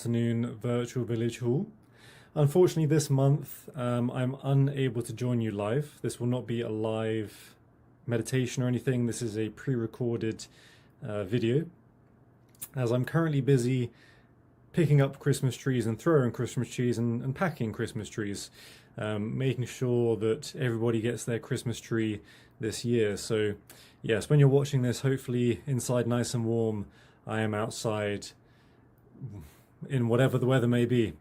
afternoon virtual village hall. Unfortunately, this month I'm unable to join you live. This will not be a live meditation or anything. This is a pre-recorded video, as I'm currently busy picking up Christmas trees and throwing Christmas trees and packing Christmas trees, making sure that everybody gets their Christmas tree this year. So yes, when you're watching this, hopefully inside nice and warm, I am outside in whatever the weather may be,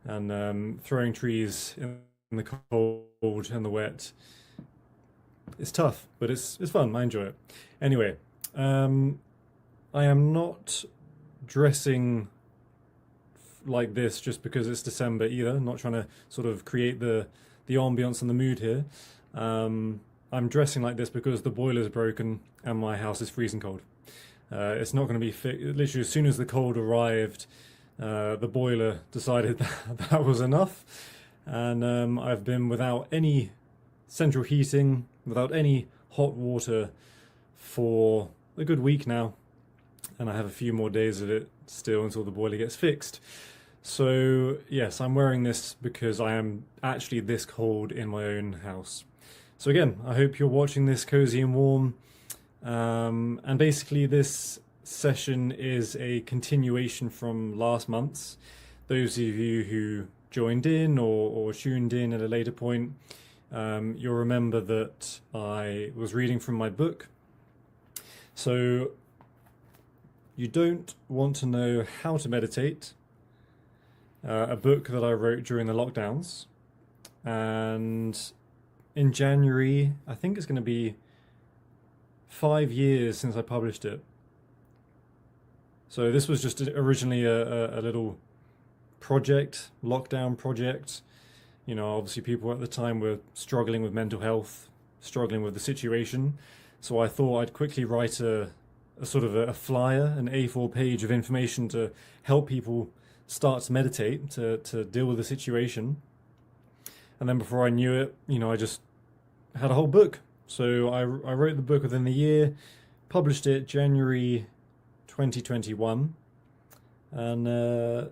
and throwing trees in the cold and the wet. It's tough, but it's fun. I enjoy it. Anyway, I am not dressing like this just because it's December either. I'm not trying to sort of create the ambience and the mood here. I'm dressing like this because the boiler's broken and my house is freezing cold. It's not going to be literally as soon as the cold arrived, the boiler decided that was enough, and I've been without any central heating, without any hot water for a good week now, and I have a few more days of it still until the boiler gets fixed. So yes, I'm wearing this because I am actually this cold in my own house. So again, I hope you're watching this cozy and warm. And basically this session is a continuation from last month's. Those of you who joined in or tuned in at a later point, you'll remember that I was reading from my book. So you don't want to know how to meditate, a book that I wrote during the lockdowns, and in January, I think it's going to be 5 years since I published it. So this was just originally a little project, lockdown project. You know, obviously people at the time were struggling with mental health, struggling with the situation. So I thought I'd quickly write a sort of a flyer, an A4 page of information to help people start to meditate, to deal with the situation. And then before I knew it, you know, I just had a whole book. So I wrote the book within the year, published it January 2021, and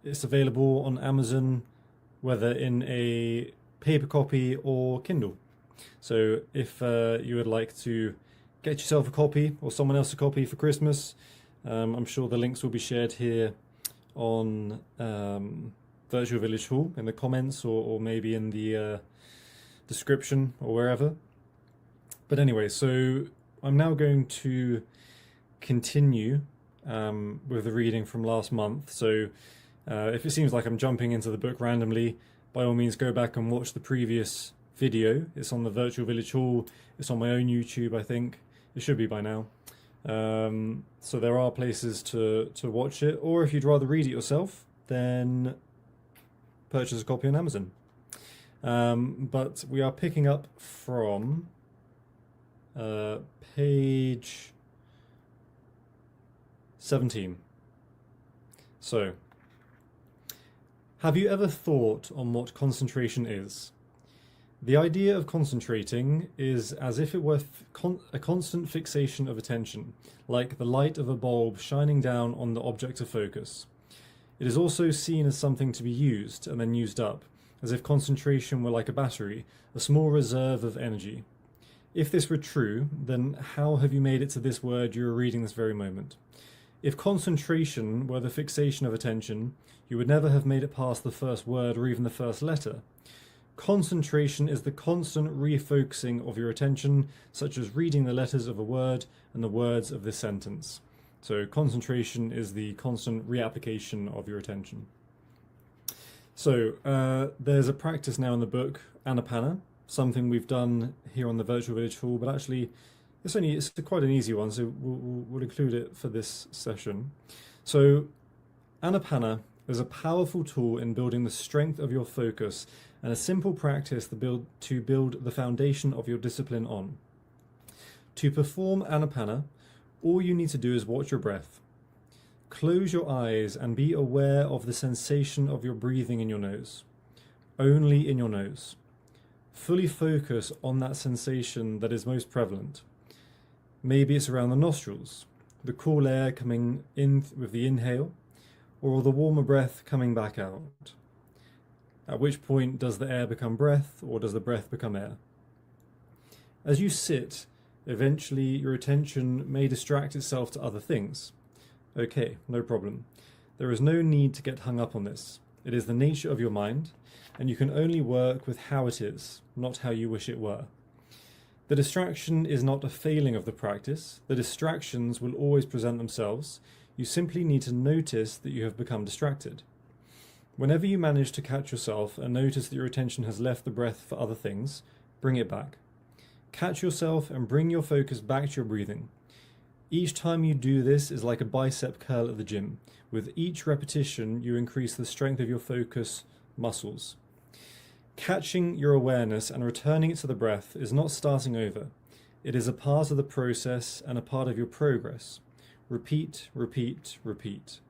it's available on Amazon, whether in a paper copy or Kindle. So if you would like to get yourself a copy or someone else a copy for Christmas, I'm sure the links will be shared here on Virtual Village Hall in the comments, or maybe in the description or wherever. But anyway, so I'm now going to continue with the reading from last month. So if it seems like I'm jumping into the book randomly, by all means go back and watch the previous video. It's on the Virtual Village Hall. It's on my own YouTube, I think. It should be by now. So there are places to watch it, or if you'd rather read it yourself, then purchase a copy on Amazon. But we are picking up from page 17. So, have you ever thought on what concentration is? The idea of concentrating is as if it were a constant fixation of attention, like the light of a bulb shining down on the object of focus. It is also seen as something to be used and then used up, as if concentration were like a battery, a small reserve of energy. If this were true, then how have you made it to this word you are reading this very moment? If concentration were the fixation of attention, you would never have made it past the first word or even the first letter. Concentration is the constant refocusing of your attention, such as reading the letters of a word and the words of this sentence. So concentration is the constant reapplication of your attention. So there's a practice now in the book, anapana, something we've done here on the Virtual Village Hall, but actually it's quite an easy one, so we'll include it for this session. So anapana is a powerful tool in building the strength of your focus, and a simple practice to build the foundation of your discipline on. To perform anapana, all you need to do is watch your breath. Close your eyes and be aware of the sensation of your breathing in your nose. Only in your nose. Fully focus on that sensation that is most prevalent. Maybe it's around the nostrils, the cool air coming in with the inhale, or the warmer breath coming back out? At which point does the air become breath, or does the breath become air? As you sit, eventually your attention may distract itself to other things. Okay, no problem. There is no need to get hung up on this. It is the nature of your mind, and you can only work with how it is, not how you wish it were. The distraction is not a failing of the practice. The distractions will always present themselves. You simply need to notice that you have become distracted. Whenever you manage to catch yourself and notice that your attention has left the breath for other things, bring it back. Catch yourself and bring your focus back to your breathing. Each time you do this is like a bicep curl at the gym. With each repetition, you increase the strength of your focus muscles. Catching your awareness and returning it to the breath is not starting over. It is a part of the process and a part of your progress. Repeat, repeat, repeat.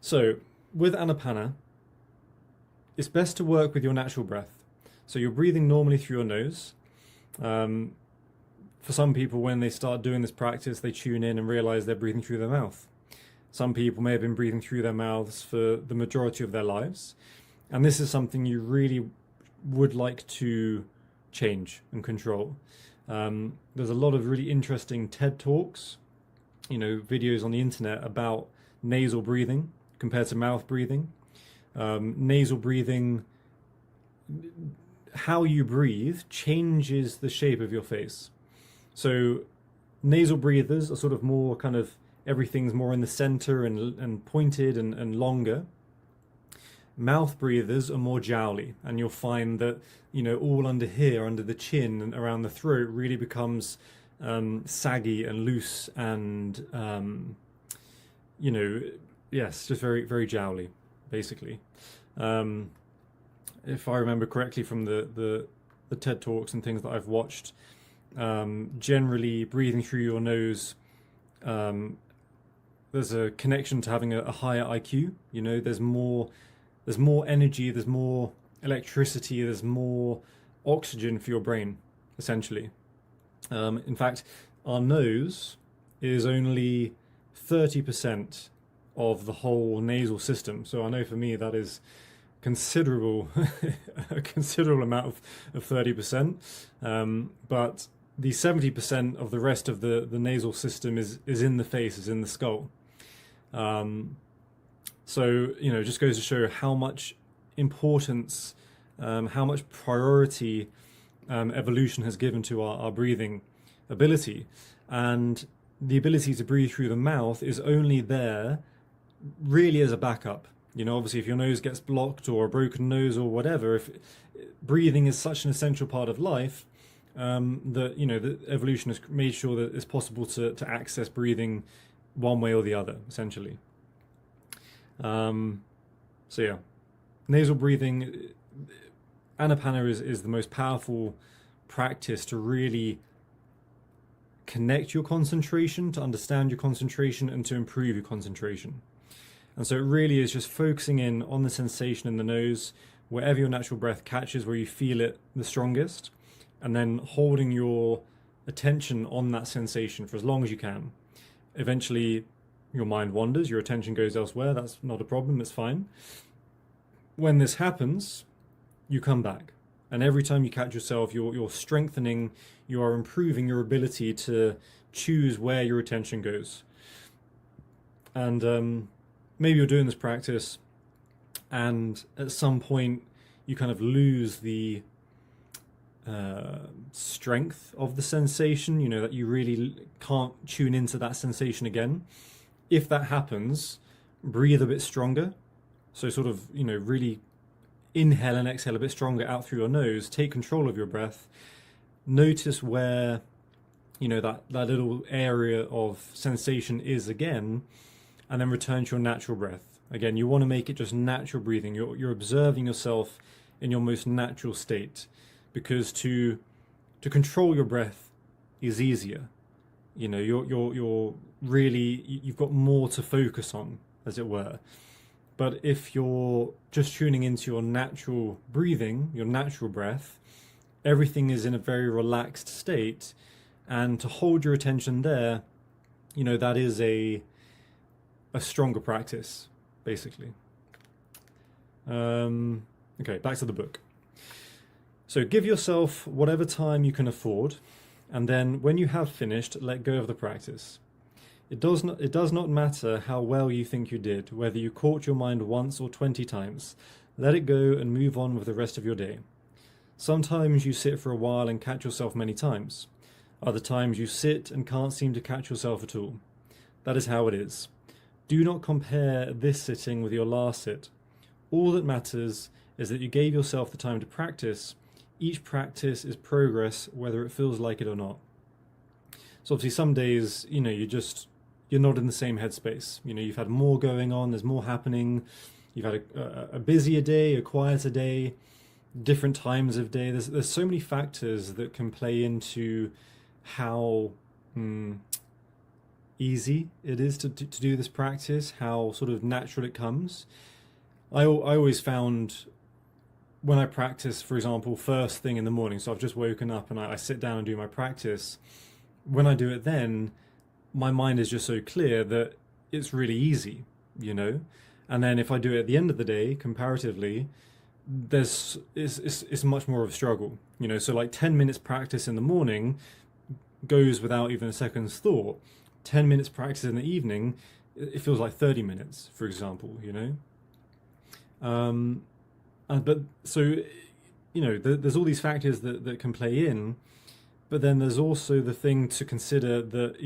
So, with anapana, it's best to work with your natural breath. So you're breathing normally through your nose. For some people, when they start doing this practice, they tune in and realize they're breathing through their mouth. Some people may have been breathing through their mouths for the majority of their lives. And this is something you really would like to change and control. There's a lot of really interesting TED Talks, videos on the internet about nasal breathing compared to mouth breathing. Nasal breathing, how you breathe changes the shape of your face. So nasal breathers are sort of more kind of, everything's more in the center and pointed and longer. Mouth breathers are more jowly, and you'll find that, all under here, under the chin and around the throat really becomes saggy and loose and, yes, just very, very jowly, basically. If I remember correctly from the TED Talks and things that I've watched, generally breathing through your nose, there's a connection to having a higher IQ. There's more energy, there's more electricity, there's more oxygen for your brain, essentially. In fact, our nose is only 30% of the whole nasal system. So I know for me that is considerable, a considerable amount of 30%. But the 70% of the rest of the nasal system is in the face, is in the skull. So, just goes to show how much importance, how much priority evolution has given to our breathing ability. And the ability to breathe through the mouth is only there really as a backup. Obviously, if your nose gets blocked or a broken nose or whatever, if breathing is such an essential part of life, that, the evolution has made sure that it's possible to access breathing one way or the other, essentially. So yeah, nasal breathing, anapana is the most powerful practice to really connect your concentration, to understand your concentration, and to improve your concentration. And so it really is just focusing in on the sensation in the nose, wherever your natural breath catches, where you feel it the strongest, and then holding your attention on that sensation for as long as you can. Eventually, your mind wanders, your attention goes elsewhere. That's not a problem, it's fine. When this happens, you come back. And every time you catch yourself, you're strengthening, you are improving your ability to choose where your attention goes. And maybe you're doing this practice, and at some point you kind of lose the strength of the sensation, that you really can't tune into that sensation again. If that happens, breathe a bit stronger. So sort of, really inhale and exhale a bit stronger out through your nose. Take control of your breath. Notice where, that little area of sensation is again, and then return to your natural breath. Again, you want to make it just natural breathing. You're observing yourself in your most natural state, because to control your breath is easier. You're really, you've got more to focus on, as it were. But if you're just tuning into your natural breathing, your natural breath, everything is in a very relaxed state, and to hold your attention there, that is a a stronger practice, basically. Okay, back to the book. So give yourself whatever time you can afford, and then when you have finished, let go of the practice. It does not matter how well you think you did, whether you caught your mind once or 20 times. Let it go and move on with the rest of your day. Sometimes you sit for a while and catch yourself many times. Other times you sit and can't seem to catch yourself at all. That is how it is. Do not compare this sitting with your last sit. All that matters is that you gave yourself the time to practice. Each practice is progress, whether it feels like it or not. So obviously some days, you're not in the same headspace. You've had more going on, there's more happening. You've had a busier day, a quieter day, different times of day. There's so many factors that can play into how easy it is to do this practice, how sort of natural it comes. I always found when I practice, for example, first thing in the morning, so I've just woken up and I sit down and do my practice, when I do it then, my mind is just so clear that it's really easy, And then if I do it at the end of the day, comparatively, it's much more of a struggle, So like 10 minutes practice in the morning goes without even a second's thought. 10 minutes practice in the evening, it feels like 30 minutes, for example, But so, there's all these factors that can play in, but then there's also the thing to consider that,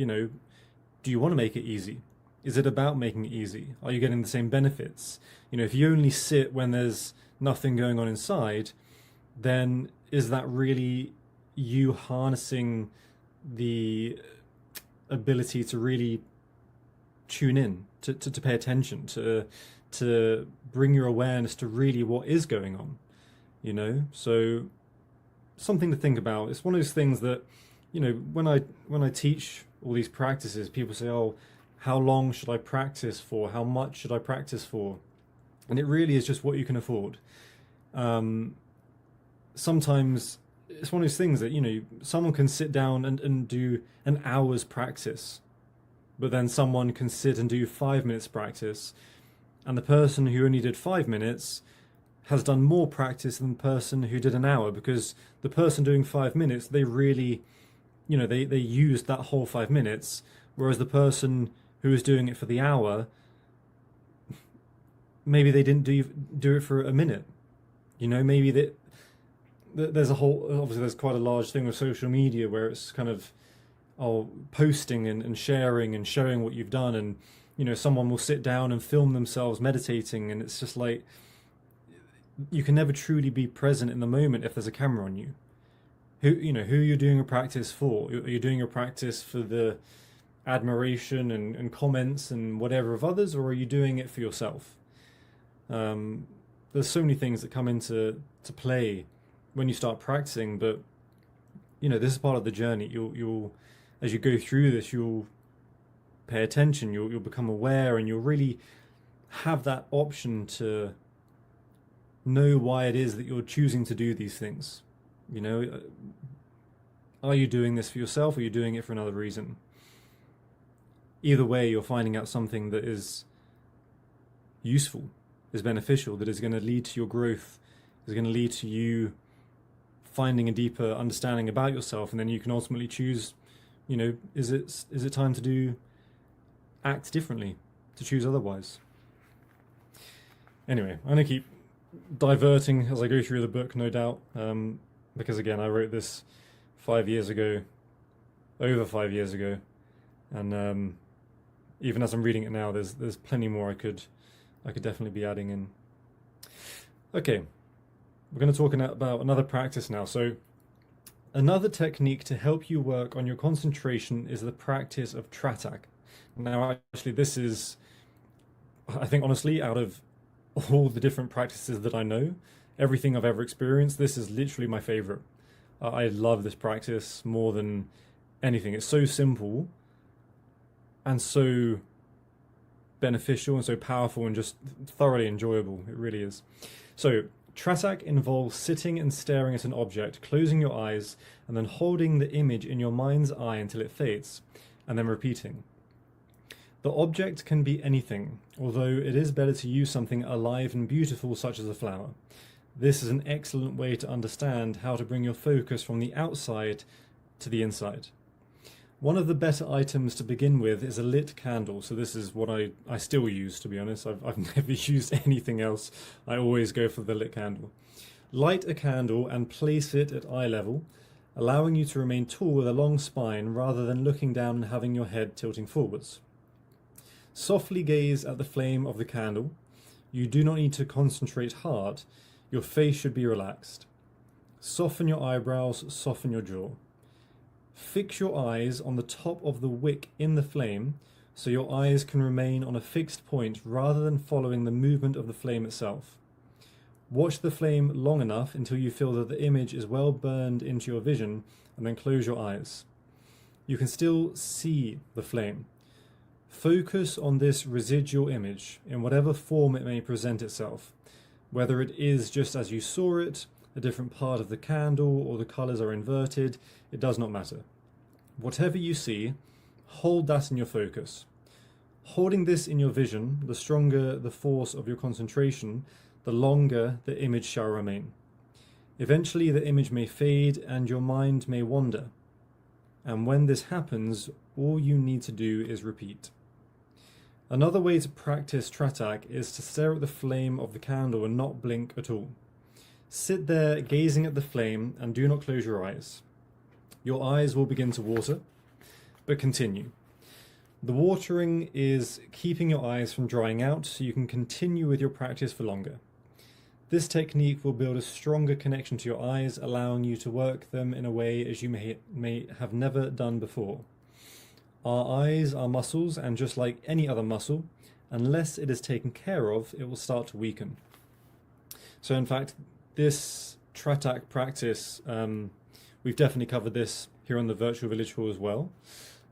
do you want to make it easy? Is it about making it easy? Are you getting the same benefits? If you only sit when there's nothing going on inside, then is that really you harnessing the ability to really tune in, to pay attention, to bring your awareness to really what is going on, So something to think about. It's one of those things that, when I teach all these practices, people say, oh, how long should I practice for? How much should I practice for? And it really is just what you can afford. Sometimes it's one of those things that, someone can sit down and do an hour's practice, but then someone can sit and do 5 minutes practice. And the person who only did 5 minutes has done more practice than the person who did an hour, because the person doing 5 minutes, they really, they used that whole 5 minutes, whereas the person who was doing it for the hour, maybe they didn't do it for a minute. Maybe there's a whole, obviously there's quite a large thing with social media where it's kind of posting and sharing and showing what you've done, and someone will sit down and film themselves meditating, and it's just like, you can never truly be present in the moment if there's a camera on you. Who you're doing a practice for? Are you doing a practice for the admiration and comments and whatever of others, or are you doing it for yourself? There's so many things that come into play when you start practicing, but this is part of the journey. You'll as you go through this, you'll pay attention, you'll become aware, and you'll really have that option to know why it is that you're choosing to do these things. Are you doing this for yourself, or are you doing it for another reason? Either way, you're finding out something that is useful, is beneficial, that is going to lead to your growth, is going to lead to you finding a deeper understanding about yourself, and then you can ultimately choose, is it time to act differently, to choose otherwise. Anyway, I'm going to keep diverting as I go through the book, no doubt, because again, I wrote this 5 years ago, over 5 years ago, and even as I'm reading it now, there's plenty more I could definitely be adding in. Okay, we're going to talk about another practice now. So another technique to help you work on your concentration is the practice of trataka. Now, actually, this is, I think, honestly, out of all the different practices that I know, everything I've ever experienced, this is literally my favorite. I love this practice more than anything. It's so simple and so beneficial and so powerful and just thoroughly enjoyable. It really is. So trataka involves sitting and staring at an object, closing your eyes, and then holding the image in your mind's eye until it fades, and then repeating. The object can be anything, although it is better to use something alive and beautiful such as a flower. This is an excellent way to understand how to bring your focus from the outside to the inside. One of the better items to begin with is a lit candle. So this is what I still use, to be honest. I've never used anything else. I always go for the lit candle. Light a candle and place it at eye level, allowing you to remain tall with a long spine rather than looking down and having your head tilting forwards. Softly gaze at the flame of the candle. You do not need to concentrate hard. Your face should be relaxed. Soften your eyebrows, soften your jaw. Fix your eyes on the top of the wick in the flame so your eyes can remain on a fixed point rather than following the movement of the flame itself. Watch the flame long enough until you feel that the image is well burned into your vision, and then close your eyes. You can still see the flame. Focus on this residual image in whatever form it may present itself, whether it is just as you saw it, a different part of the candle, or the colours are inverted, it does not matter. Whatever you see, hold that in your focus. Holding this in your vision, the stronger the force of your concentration, the longer the image shall remain. Eventually the image may fade and your mind may wander. And when this happens, all you need to do is repeat. Another way to practice trataka is to stare at the flame of the candle and not blink at all. Sit there gazing at the flame and do not close your eyes. Your eyes will begin to water, but continue. The watering is keeping your eyes from drying out so you can continue with your practice for longer. This technique will build a stronger connection to your eyes, allowing you to work them in a way as you may have never done before. Our eyes are muscles, and just like any other muscle, unless it is taken care of, it will start to weaken. So in fact, this trataka practice, we've definitely covered this here on the Virtual Village Hall as well.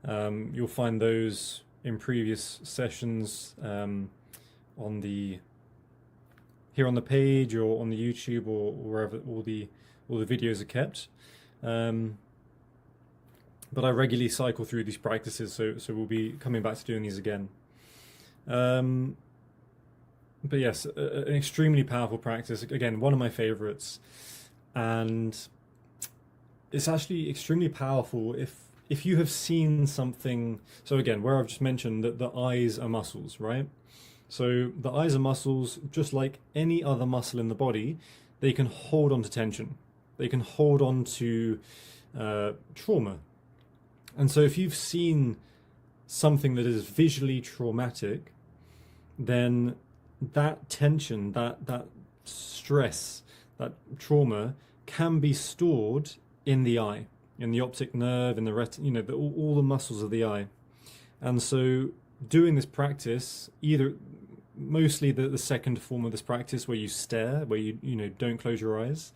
You'll find those in previous sessions here on the page or on the YouTube or wherever all the videos are kept. But I regularly cycle through these practices, so we'll be coming back to doing these again. But yes, an extremely powerful practice. Again, one of my favorites, and it's actually extremely powerful if you have seen something. So again, where I've just mentioned that the eyes are muscles, right? So the eyes are muscles, just like any other muscle in the body. They can hold on to tension. They can hold on to trauma. And so if you've seen something that is visually traumatic, then that tension, that stress, that trauma can be stored in the eye, in the optic nerve, in the retina, all the muscles of the eye. And so doing this practice, mostly the second form of this practice where you stare, where you don't close your eyes,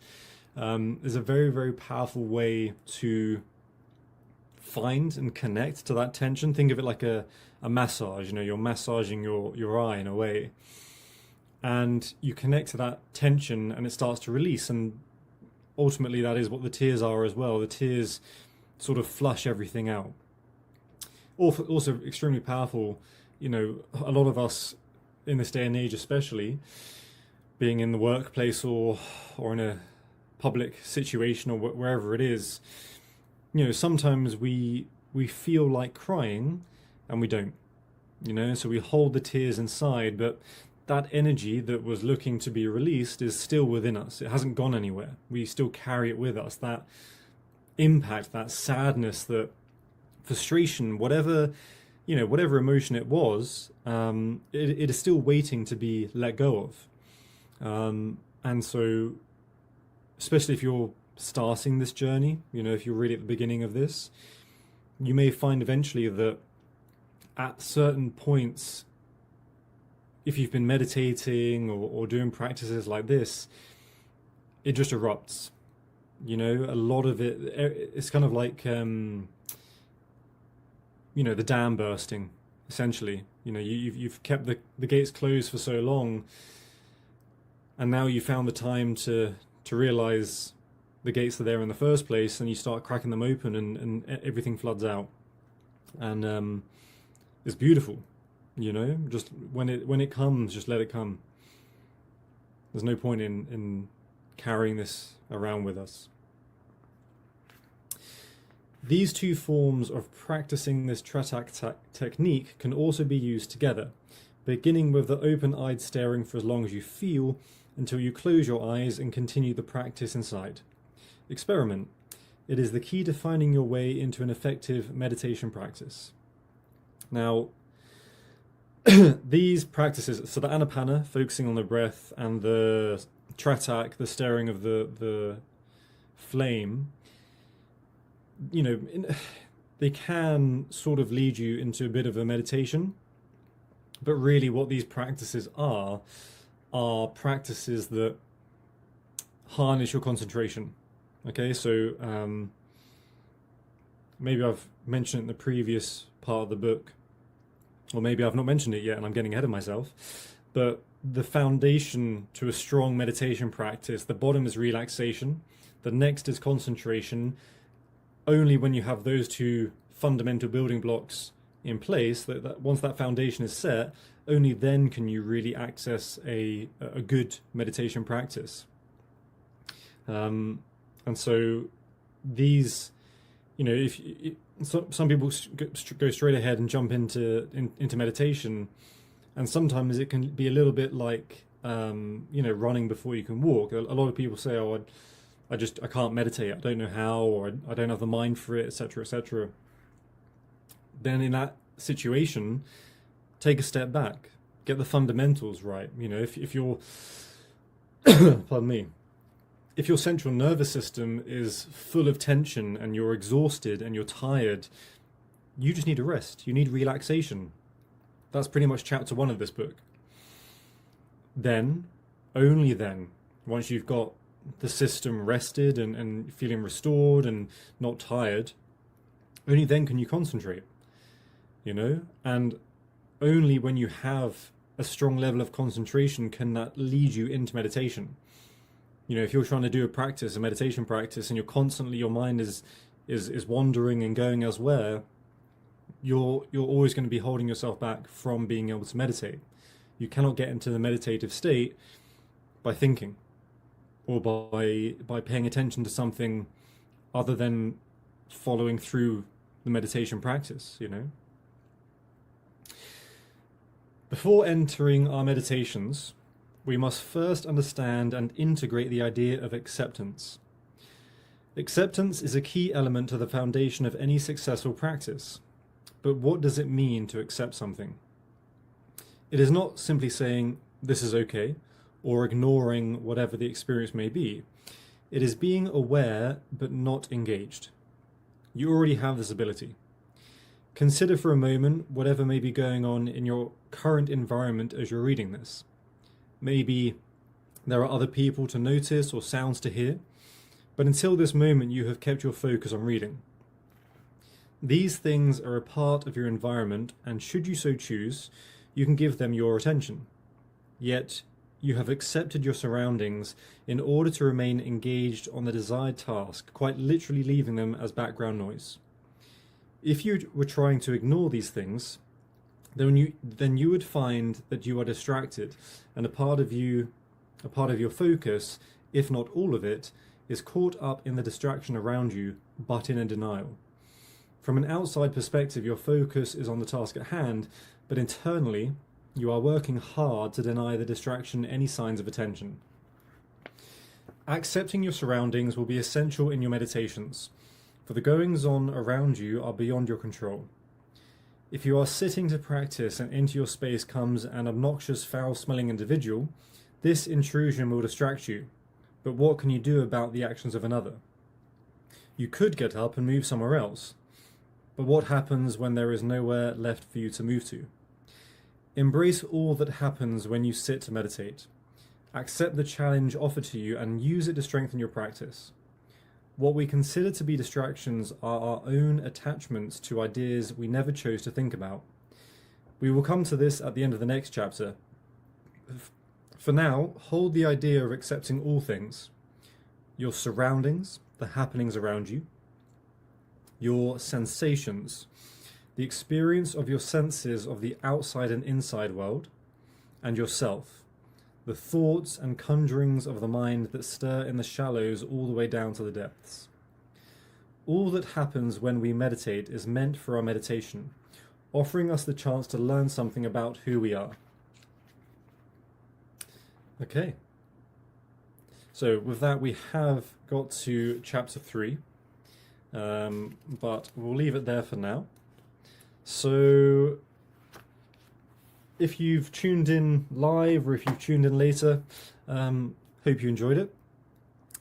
is a very, very powerful way to find and connect to that tension. Think of it like a massage. You're massaging your eye in a way, and you connect to that tension and it starts to release, and ultimately that is what the tears are as well. The tears sort of flush everything out. Also extremely powerful. A lot of us in this day and age, especially being in the workplace or in a public situation or wherever it is, sometimes we feel like crying and we don't, so we hold the tears inside, but that energy that was looking to be released is still within us. It hasn't gone anywhere. We still carry it with us. That impact, that sadness, that frustration, whatever emotion it was, it is still waiting to be let go of. And so, especially if you're starting this journey, if you're really at the beginning of this, you may find eventually that at certain points, if you've been meditating or doing practices like this, it just erupts. A lot of it's kind of like the dam bursting, essentially. You've kept the gates closed for so long, and now you found the time to realize the gates are there in the first place, and you start cracking them open, and everything floods out, and it's beautiful. You know, just when it comes, just let it come. There's no point in carrying this around with us. These two forms of practicing this trataka technique can also be used together, beginning with the open-eyed staring for as long as you feel, until you close your eyes and continue the practice inside. Experiment. It is the key to finding your way into an effective meditation practice. Now, these practices, so the anapana, focusing on the breath, and the trataka, the staring of the flame, you know, they can sort of lead you into a bit of a meditation. But really what these practices are practices that harness your concentration. Okay, so maybe I've mentioned it in the previous part of the book, or maybe I've not mentioned it yet and I'm getting ahead of myself, but the foundation to a strong meditation practice, the bottom is relaxation, the next is concentration. Only when you have those two fundamental building blocks in place, that once that foundation is set, only then can you really access a good meditation practice. And so these, you know, if some people go straight ahead and jump into meditation, and sometimes it can be a little bit like you know, running before you can walk. A lot of people say, "Oh, I can't meditate. I don't know how, or I don't have the mind for it, etc., etc." Then in that situation, take a step back, get the fundamentals right. You know, if you're, pardon me, if your central nervous system is full of tension and you're exhausted and you're tired, you just need a rest. You need relaxation. That's pretty much chapter 1 of this book. Then, only then, once you've got the system rested and feeling restored and not tired, only then can you concentrate, you know? And only when you have a strong level of concentration can that lead you into meditation. You know, if you're trying to do a meditation practice, and you're constantly, your mind is wandering and going elsewhere, you're always going to be holding yourself back from being able to meditate. You cannot get into the meditative state by thinking, or by paying attention to something other than following through the meditation practice, you know. Before entering our meditations, we must first understand and integrate the idea of acceptance. Acceptance is a key element to the foundation of any successful practice. But what does it mean to accept something? It is not simply saying, "This is okay," or ignoring whatever the experience may be. It is being aware but not engaged. You already have this ability. Consider for a moment whatever may be going on in your current environment as you're reading this. Maybe there are other people to notice or sounds to hear, but until this moment you have kept your focus on reading. These things are a part of your environment, and should you so choose, you can give them your attention. Yet, you have accepted your surroundings in order to remain engaged on the desired task, quite literally leaving them as background noise. If you were trying to ignore these things, then you would find that you are distracted, and a part of your focus, if not all of it, is caught up in the distraction around you, but in a denial. From an outside perspective, your focus is on the task at hand, but internally, you are working hard to deny the distraction any signs of attention. Accepting your surroundings will be essential in your meditations, for the goings-on around you are beyond your control. If you are sitting to practice and into your space comes an obnoxious, foul-smelling individual, this intrusion will distract you. But what can you do about the actions of another? You could get up and move somewhere else. But what happens when there is nowhere left for you to move to? Embrace all that happens when you sit to meditate. Accept the challenge offered to you and use it to strengthen your practice. What we consider to be distractions are our own attachments to ideas we never chose to think about. We will come to this at the end of the next chapter. For now, hold the idea of accepting all things: your surroundings, the happenings around you, your sensations, the experience of your senses of the outside and inside world, and yourself, the thoughts and conjurings of the mind that stir in the shallows all the way down to the depths. All that happens when we meditate is meant for our meditation, offering us the chance to learn something about who we are. Okay. So with that, we have got to chapter 3, but we'll leave it there for now. So if you've tuned in live or if you've tuned in later, hope you enjoyed it.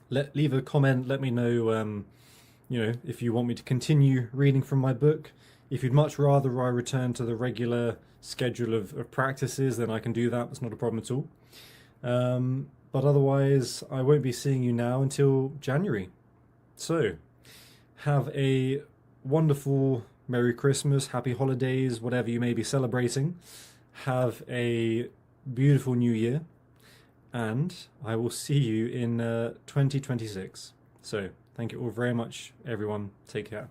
Leave a comment, let me know, if you want me to continue reading from my book. If you'd much rather I return to the regular schedule of practices, then I can do that. It's not a problem at all. But otherwise, I won't be seeing you now until January. So, have a wonderful Merry Christmas, Happy Holidays, whatever you may be celebrating. Have a beautiful New Year, and I will see you in 2026. So, thank you all very much, everyone. Take care.